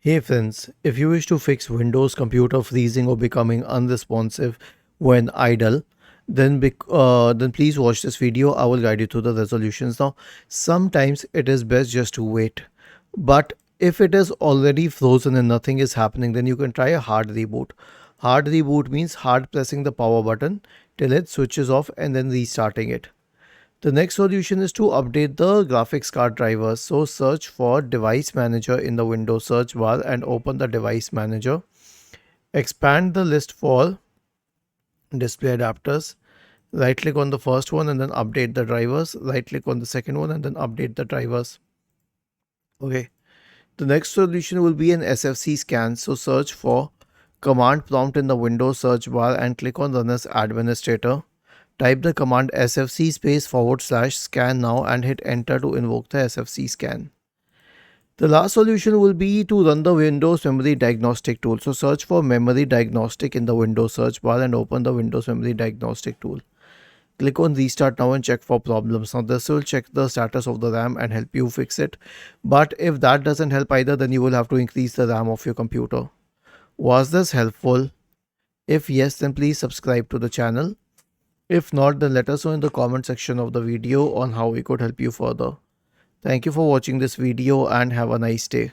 Hey friends, if you wish to fix Windows computer freezing or becoming unresponsive when idle, then please watch this video. I will guide you through the resolutions. Now, sometimes it is best just to wait, but if it is already frozen and nothing is happening, then you can try a hard reboot. Hard reboot means hard pressing the power button till it switches off and then restarting it. The next solution is to update the graphics card drivers. So search for device manager in the Windows search bar and open the device manager. Expand the list for display adapters. Right click on the first one and then update the drivers. Right click on the second one and then update the drivers. Okay. The next solution will be an SFC scan. So search for command prompt in the Windows search bar and click on run as administrator. Type the command sfc /scan now and hit enter to invoke the sfc scan. The last solution will be to run the Windows Memory Diagnostic tool. So search for Memory Diagnostic in the Windows search bar and open the Windows Memory Diagnostic tool. Click on restart now and check for problems. Now this will check the status of the RAM and help you fix it. But if that doesn't help either, then you will have to increase the RAM of your computer. Was this helpful? If yes, then please subscribe to the channel. If not, then let us know in the comment section of the video on how we could help you further. Thank you for watching this video and have a nice day.